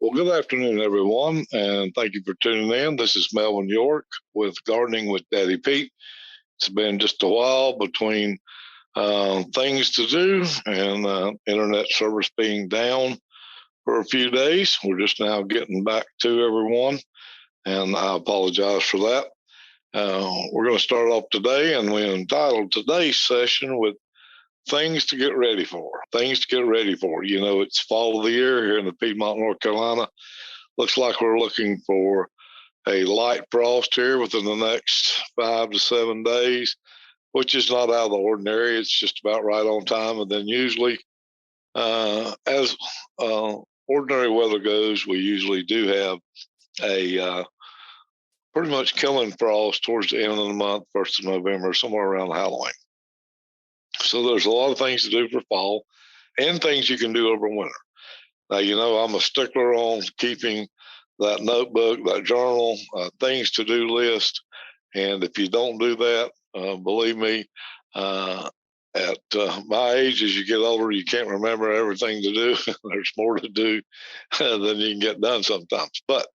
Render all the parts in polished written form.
Well, good afternoon, everyone, and thank you for tuning in. This is Melvin York with Gardening with Daddy Pete. It's been just a while between things to do and internet service being down for a few days. We're just now getting back to everyone, and I apologize for that. We're going to start off today, and we entitled today's session with things to get ready for. Things to get ready for. You know, it's fall of the year here in the Piedmont, North Carolina. Looks like we're looking for a light frost here within the next 5 to 7 days, which is not out of the ordinary. It's just about right on time. And then usually, as ordinary weather goes, we usually do have a pretty much killing frost towards the end of the month, 1st of November, somewhere around Halloween. So there's a lot of things to do for fall and things you can do over winter. Now, you know, I'm a stickler on keeping that notebook, that journal, things to do list. And if you don't do that, believe me, at my age, as you get older, you can't remember everything to do. There's more to do than you can get done sometimes. But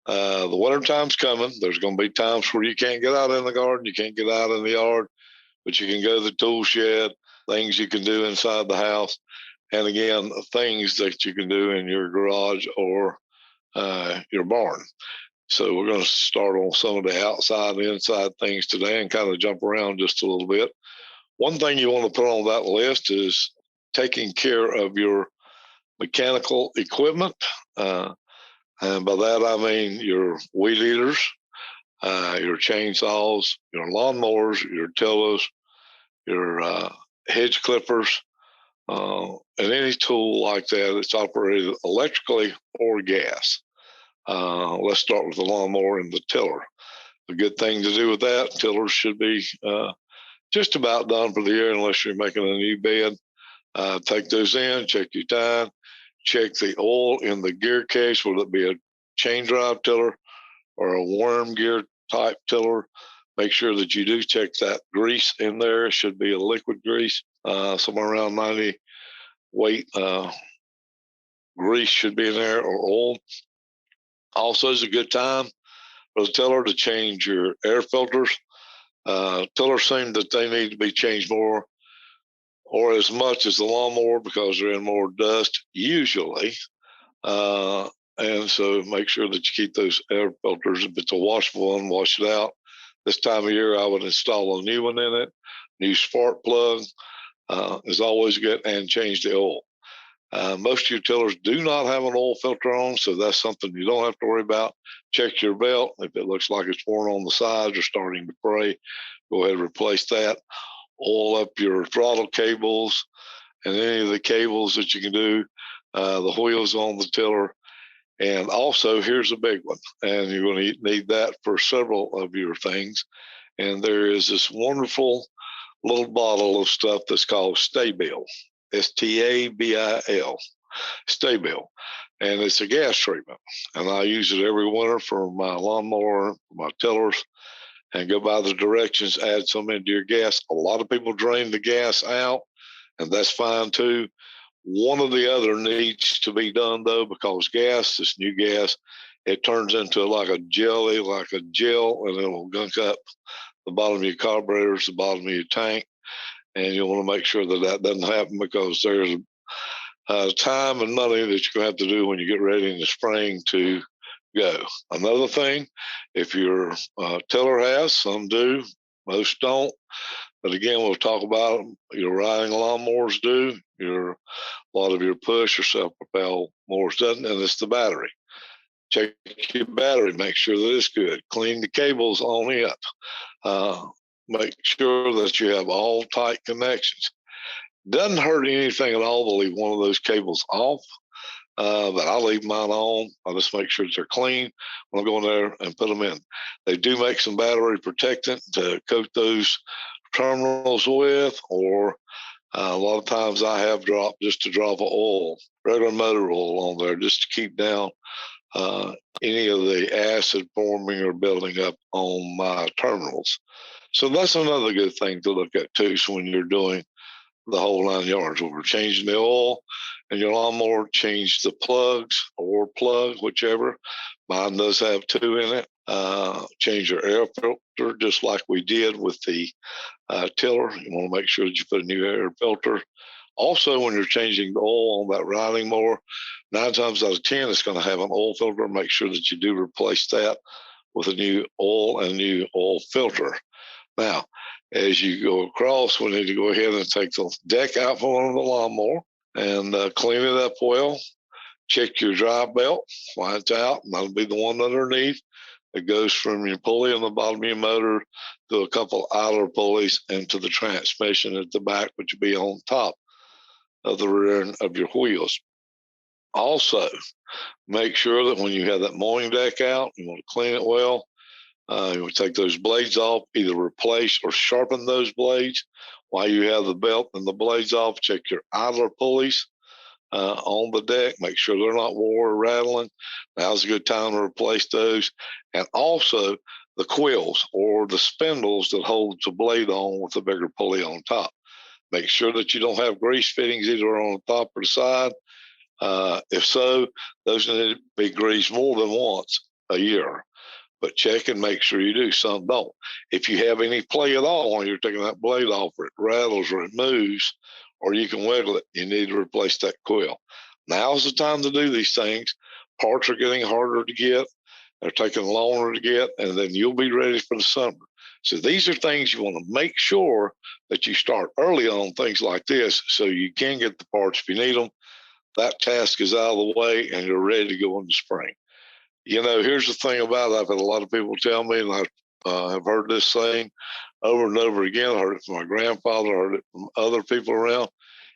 the winter time's coming. There's going to be times where you can't get out in the garden, you can't get out in the yard, but you can go to the tool shed, things you can do inside the house. And again, things that you can do in your garage or your barn. So we're going to start on some of the outside and inside things today and kind of jump around just a little bit. One thing you want to put on that list is taking care of your mechanical equipment. And by that, I mean your weed eaters, your chainsaws, your lawnmowers, your tillers, your hedge clippers, and any tool like that that's operated electrically or gas. Let's start with the lawnmower and the tiller. A good thing to do with that, tillers should be just about done for the year unless you're making a new bed. Take those in, check your tine, check the oil in the gear case, whether it be a chain drive tiller or a worm gear type tiller. Make sure that you do check that grease in there. It should be a liquid grease, somewhere around 90 weight grease should be in there, or oil. Also is a good time for the tiller to change your air filters. Tillers seem that they need to be changed more or as much as the lawnmower because they're in more dust usually. And so make sure that you keep those air filters. If it's a washable one, wash it out. This time of year, I would install a new one in it. New spark plug is always good, and change the oil. Most of your tillers do not have an oil filter on, so that's something you don't have to worry about. Check your belt. If it looks like it's worn on the sides or starting to fray, go ahead and replace that. Oil up your throttle cables and any of the cables that you can do, the wheels on the tiller. And also, here's a big one, and you're going to need that for several of your things. And there is this wonderful little bottle of stuff that's called Sta-Bil, Stabil, Sta-Bil, and it's a gas treatment. And I use it every winter for my lawnmower, my tillers, and go by the directions, add some into your gas. A lot of people drain the gas out, and that's fine too. One or the other needs to be done though, because gas, this new gas, it turns into like a jelly, like a gel, and it'll gunk up the bottom of your carburetors, the bottom of your tank. And you want to make sure that that doesn't happen, because there's time and money that you're going to have to do when you get ready in the spring to go. Another thing, if your tiller has, some do, most don't. But again, we'll talk about them. Your riding lawnmowers do. A lot of your push or self-propel mowers doesn't, and it's the battery. Check your battery, make sure that it's good. Clean the cables on it. Make sure that you have all tight connections. Doesn't hurt anything at all to leave one of those cables off, but I leave mine on. I just make sure that they're clean when I go in there and put them in. They do make some battery protectant to coat those terminals with, or a lot of times I have dropped just a drop of oil, regular motor oil on there, just to keep down any of the acid forming or building up on my terminals. So that's another good thing to look at too. So when you're doing the whole 9 yards, when we're changing the oil, and your lawnmower, change the plugs or plug, whichever. Mine does have two in it. Change your air filter just like we did with the tiller. You want to make sure that you put a new air filter. Also, when you're changing the oil on that riding mower, 9 times out of 10, it's going to have an oil filter. Make sure that you do replace that with a new oil and a new oil filter. Now, as you go across, we need to go ahead and take the deck out from under the lawnmower and clean it up well. Check your drive belt, why it's out, and that'll be the one underneath. It goes from your pulley on the bottom of your motor to a couple idler pulleys and to the transmission at the back, which will be on top of the rear end of your wheels. Also, make sure that when you have that mowing deck out, you want to clean it well. You want to take those blades off, either replace or sharpen those blades. While you have the belt and the blades off, check your idler pulleys on the deck. Make sure they're not wore or rattling. Now's a good time to replace those. And also the quills or the spindles that hold the blade on with the bigger pulley on top. Make sure that you don't have grease fittings either on the top or the side. If so, those need to be greased more than once a year. But check and make sure you do. Some don't. If you have any play at all when you're taking that blade off, or it rattles or it moves, or you can wiggle it, you need to replace that quill. Now's the time to do these things. Parts are getting harder to get. They're taking longer to get, and then you'll be ready for the summer. So these are things you want to make sure that you start early on things like this so you can get the parts if you need them. That task is out of the way, and you're ready to go in the spring. You know, here's the thing about it. I've had a lot of people tell me, and I have heard this saying over and over again. I heard it from my grandfather, I heard it from other people around.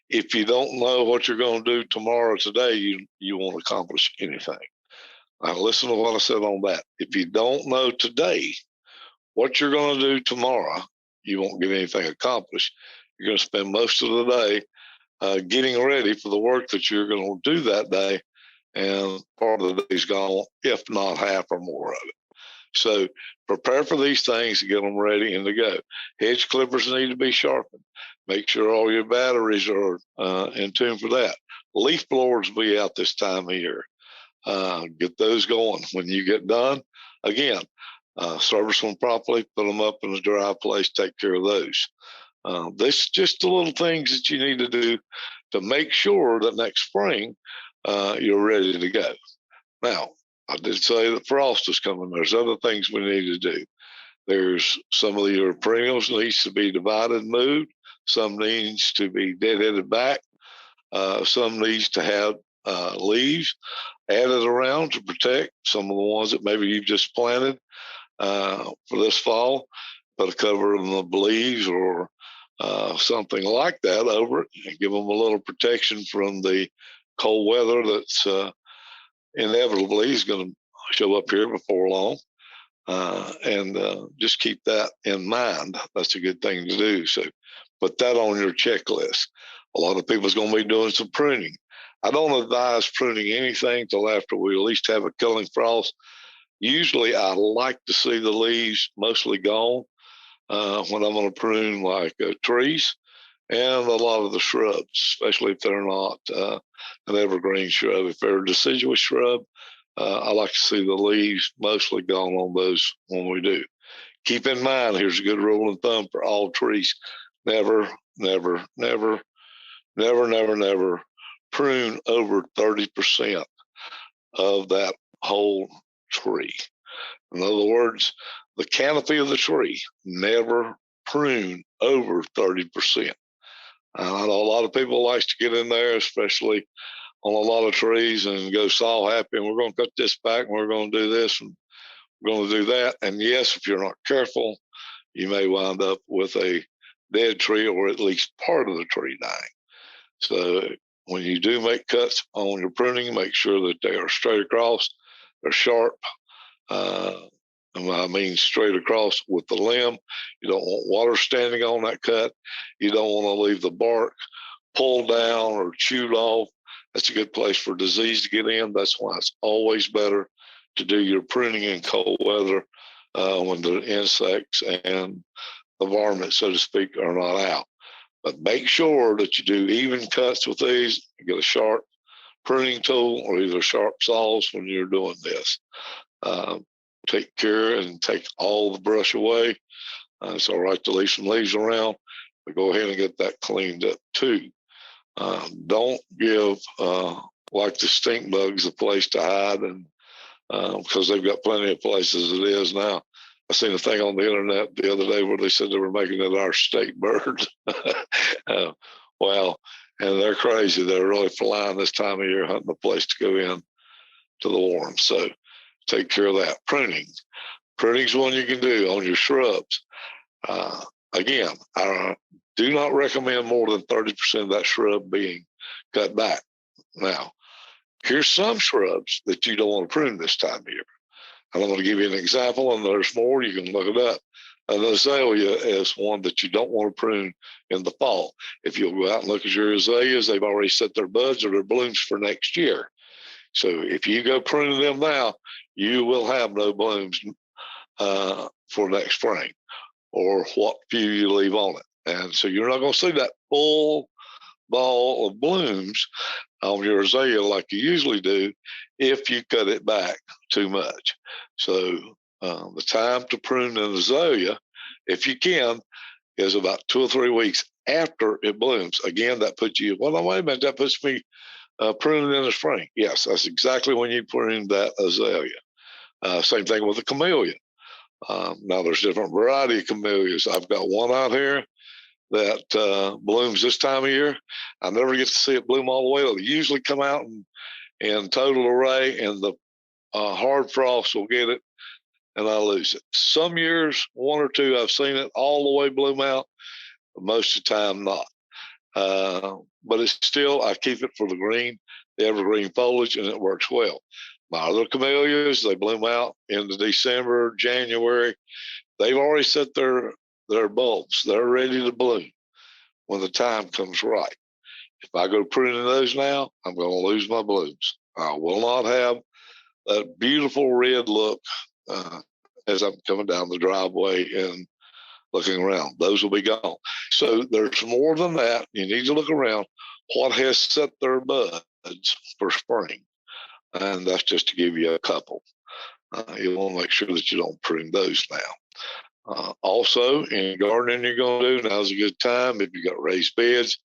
If you don't know what you're going to do tomorrow, today, you won't accomplish anything. Now, listen to what I said on that. If you don't know today what you're going to do tomorrow, you won't get anything accomplished. You're going to spend most of the day getting ready for the work that you're going to do that day, and part of the day's gone, if not half or more of it. So prepare for these things and get them ready and to go. Hedge clippers need to be sharpened. Make sure all your batteries are in tune for that. Leaf blowers will be out this time of year. Get those going. When you get done, again, service them properly, put them up in a dry place, take care of those. This is just the little things that you need to do to make sure that next spring you're ready to go. Now, I did say that frost is coming. There's other things we need to do. There's some of your perennials needs to be divided and moved. Some needs to be deadheaded back. Some needs to have leaves added around to protect some of the ones that maybe you've just planted for this fall. Put a cover of the leaves or something like that over it and give them a little protection from the cold weather that's inevitably is going to show up here before long. And just keep that in mind. That's a good thing to do. So put that on your checklist. A lot of people's going to be doing some pruning. I don't advise pruning anything till after we at least have a killing frost. Usually I like to see the leaves mostly gone when I'm going to prune like trees and a lot of the shrubs, especially if they're not an evergreen shrub. If they're a deciduous shrub, I like to see the leaves mostly gone on those when we do. Keep in mind, here's a good rule of thumb for all trees. Never, never, never, never, never, never prune over 30% of that whole tree. In other words, the canopy of the tree, never prune over 30%. I know a lot of people like to get in there, especially on a lot of trees, and go saw happy, and we're going to cut this back, and we're going to do this, and we're going to do that. And yes, if you're not careful, you may wind up with a dead tree or at least part of the tree dying. So when you do make cuts on your pruning, make sure that they are straight across, they're sharp. I mean straight across with the limb. You don't want water standing on that cut. You don't want to leave the bark pulled down or chewed off. That's a good place for disease to get in. That's why it's always better to do your pruning in cold weather when the insects and the varmint, so to speak, are not out. But make sure that you do even cuts with these. Get a sharp pruning tool or either sharp saws when you're doing this. Take care and take all the brush away. It's all right to leave some leaves around, but go ahead and get that cleaned up too. Don't give like the stink bugs a place to hide, and because they've got plenty of places it is now. I seen a thing on the internet the other day where they said they were making it our state bird. Well, and they're crazy. They're really flying this time of year, hunting a place to go in to the warm. So take care of that. Pruning. Pruning's one you can do on your shrubs. Again, I do not recommend more than 30% of that shrub being cut back. Now, here's some shrubs that you don't want to prune this time of year. And I'm going to give you an example, and there's more. You can look it up. An azalea is one that you don't want to prune in the fall. If you'll go out and look at your azaleas, they've already set their buds or their blooms for next year. So if you go pruning them now, you will have no blooms for next spring, or what few you leave on it. And so you're not going to see that full ball of blooms on your azalea like you usually do if you cut it back too much. So the time to prune an azalea, if you can, is about 2 or 3 weeks after it blooms. Again, that puts you, well, no, wait a minute, that puts me pruning in the spring. Yes, that's exactly when you prune that azalea. Same thing with the camellia. Now there's different variety of camellias. I've got one out here that blooms this time of year. I never get to see it bloom all the way. It'll usually come out in total array, and the hard frost will get it, and I lose it. Some years, 1 or 2, I've seen it all the way bloom out. But most of the time, not. But it's still, I keep it for the green, the evergreen foliage, and it works well. My other camellias, they bloom out into December, January. They've already set their bulbs. They're ready to bloom when the time comes right. If I go pruning those now, I'm going to lose my blooms. I will not have that beautiful red look as I'm coming down the driveway and looking around. Those will be gone. So there's more than that. You need to look around. What has set their buds for spring? And that's just to give you a couple. You want to make sure that you don't prune those now. Also, in gardening, you're going to do, now's a good time if you got raised beds.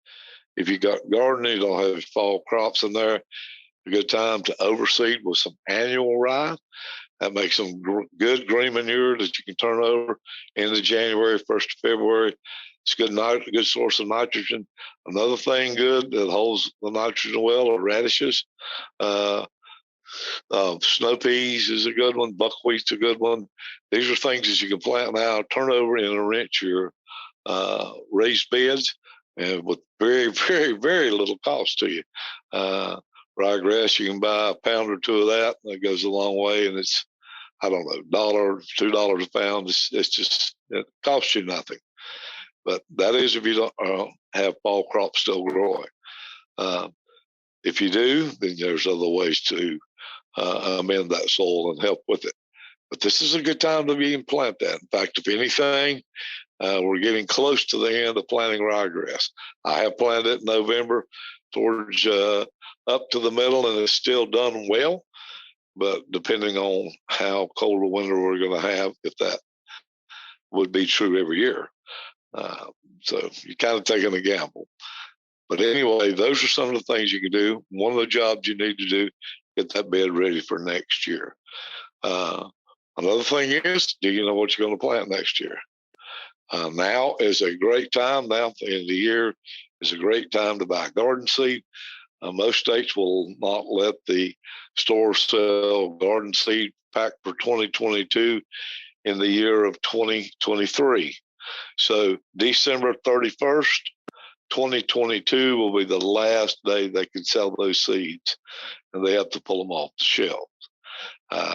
If you got gardening, you don't have fall crops in there, a good time to overseed with some annual rye. That makes some good green manure that you can turn over into January, 1st of February. It's a good source of nitrogen. Another thing good that holds the nitrogen well are radishes. Snow peas is a good one. Buckwheat's a good one. These are things that you can plant now, turn over and enrich your raised beds, and with very, very, very little cost to you. Ryegrass, you can buy a pound or 2 of that. That goes a long way, and it's, I don't know, $1, $2 a pound. It's just, it costs you nothing. But that is if you don't have fall crops still growing. If you do, then there's other ways to amend that soil and help with it. But this is a good time to be and plant that. In fact, if anything, we're getting close to the end of planting ryegrass. I have planted it in November towards up to the middle, and it's still done well. But depending on how cold a winter we're going to have, if that would be true every year. So you're kind of taking a gamble. But anyway, those are some of the things you can do. One of the jobs you need to do, get that bed ready for next year. Another thing is, do you know what you're going to plant next year? Now is a great time. Now, at the end of the year, is a great time to buy garden seed. Most states will not let the store sell garden seed packed for 2022 in the year of 2023. So December 31st, 2022 will be the last day they can sell those seeds, and they have to pull them off the shelves.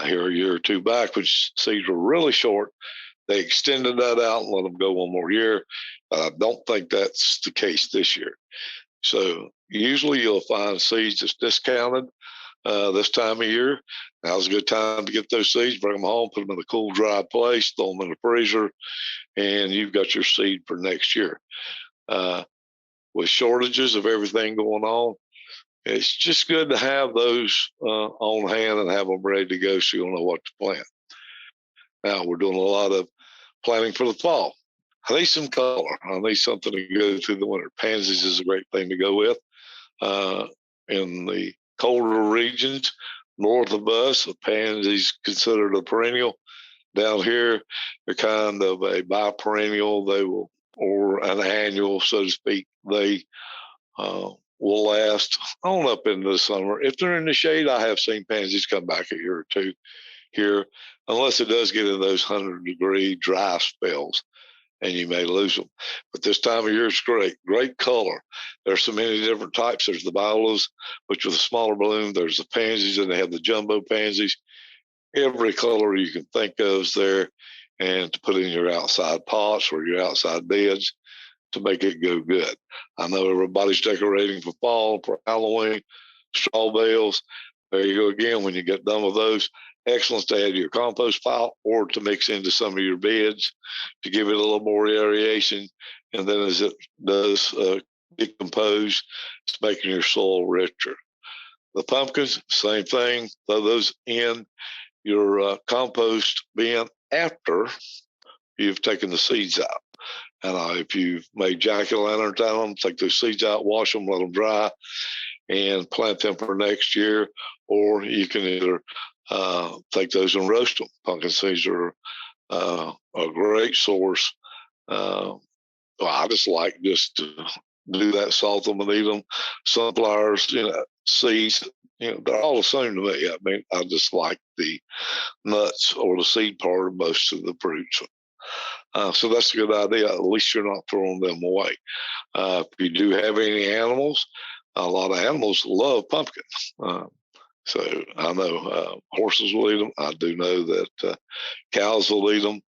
Here a year or 2 back, when seeds were really short, they extended that out and let them go 1 more year. I don't think that's the case this year. So usually you'll find seeds that's discounted this time of year. Now's a good time to get those seeds, bring them home, put them in a cool, dry place, throw them in the freezer, and you've got your seed for next year. With shortages of everything going on, it's just good to have those on hand and have them ready to go so you'll know what to plant. Now we're doing a lot of planting for the fall. I need some color. I need something to go through the winter. Pansies is a great thing to go with. In the colder regions north of us, the pansies considered a perennial. Down here, they're kind of a biperennial. They will, or an annual, so to speak. They will last on up into the summer. If they're in the shade, I have seen pansies come back a year or two here, unless it does get in those 100-degree dry spells, and you may lose them. But this time of year is great color. There's so many different types. There's the violas, which are the smaller bloom. There's the pansies, and they have the jumbo pansies. Every color you can think of is there, and to put in your outside pots or your outside beds to make it go good. I know everybody's decorating for fall, for Halloween, straw bales. There you go again. When you get done with those, excellent to add to your compost pile or to mix into some of your beds to give it a little more aeration. And then as it does decompose, it's making your soil richer. The pumpkins, same thing. Throw those in your compost bin after you've taken the seeds out. And if you've made jack-o'-lanterns out of them, take those seeds out, wash them, let them dry, and plant them for next year. Or you can either take those and roast them. Pumpkin seeds are a great source. I just like just to do that, salt them and eat them. Sunflowers, seeds, they're all the same to me. I mean, I just like the nuts or the seed part of most of the fruits. So that's a good idea. At least you're not throwing them away. If you do have any animals, a lot of animals love pumpkin. So I know horses will eat them. I do know that cows will eat them.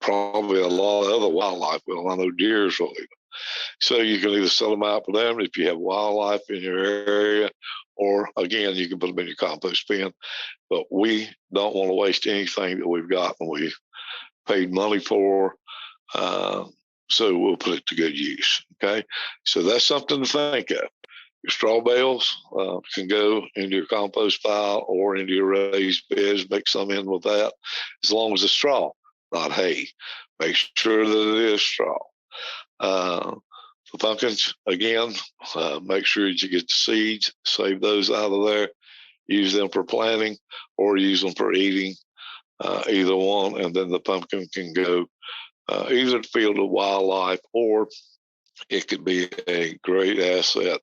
Probably a lot of other wildlife will. I know deers will eat them. So you can either sell them out for them if you have wildlife in your area, or again, you can put them in your compost bin. But we don't want to waste anything that we've got and we paid money for. So we'll put it to good use. Okay. So that's something to think of. Your straw bales can go into your compost pile or into your raised beds. Mix some in with that, as long as it's straw, not hay. Make sure that it is straw. The pumpkins, again, make sure that you get the seeds, save those out of there, use them for planting or use them for eating, either one. And then the pumpkin can go either to field of wildlife, or it could be a great asset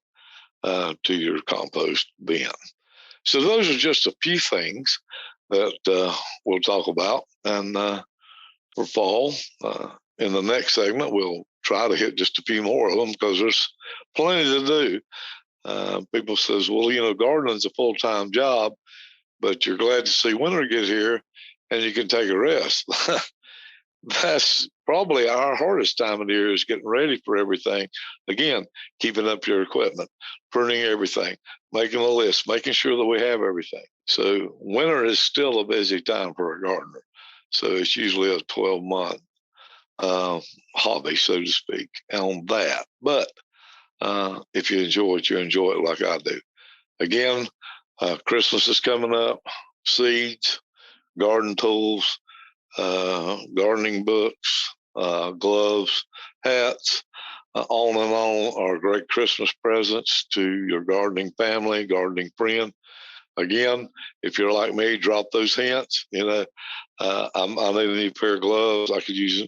to your compost bin. So those are just a few things that we'll talk about. And for fall, in the next segment, we'll try to hit just a few more of them because there's plenty to do. People says, well, gardening's a full-time job, but you're glad to see winter get here and you can take a rest. That's probably our hardest time of the year, is getting ready for everything. Again, keeping up your equipment, pruning everything, making a list, making sure that we have everything. So winter is still a busy time for a gardener. So it's usually a 12-month hobby, so to speak, on that. But if you enjoy it, you enjoy it like I do. Again, Christmas is coming up, seeds, garden tools, gardening books, gloves, hats, on and on are great Christmas presents to your gardening family, gardening friend. Again, if you're like me, drop those hints. I need a new pair of gloves. I could use a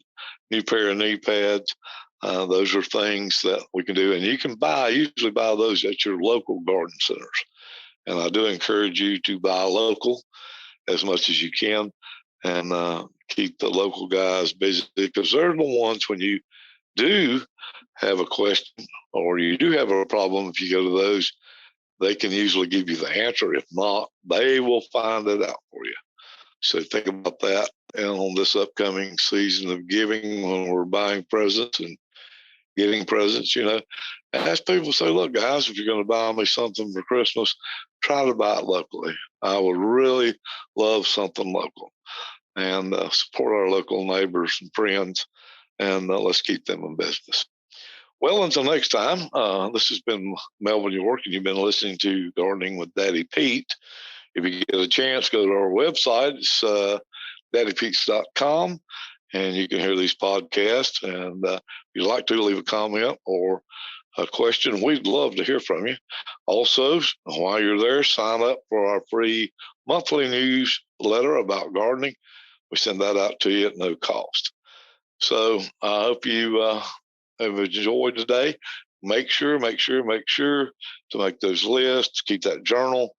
new pair of knee pads. Those are things that we can do. And you can usually buy those at your local garden centers. And I do encourage you to buy local as much as you can, and keep the local guys busy, because they're the ones, when you do have a question or you do have a problem, if you go to those, they can usually give you the answer. If not, they will find it out for you. So think about that. And on this upcoming season of giving, when we're buying presents and getting presents, ask people, say, look, guys, if you're going to buy me something for Christmas, try to buy it locally. I would really love something local. And support our local neighbors and friends, and let's keep them in business. Well, until next time, this has been Melvin York, and you've been listening to Gardening with Daddy Pete. If you get a chance, go to our website. It's daddypetes.com, and you can hear these podcasts. And if you'd like to leave a comment or a question, we'd love to hear from you. Also, while you're there, sign up for our free monthly newsletter about gardening. We send that out to you at no cost. So I hope you have enjoyed today. Make sure to make those lists, keep that journal.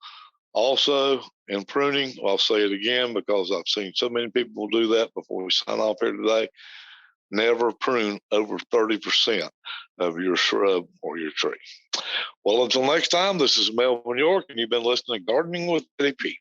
Also, in pruning, I'll say it again because I've seen so many people do that before we sign off here today. Never prune over 30% of your shrub or your tree. Well, until next time, this is Melvin York, and you've been listening to Gardening with Daddy Pete.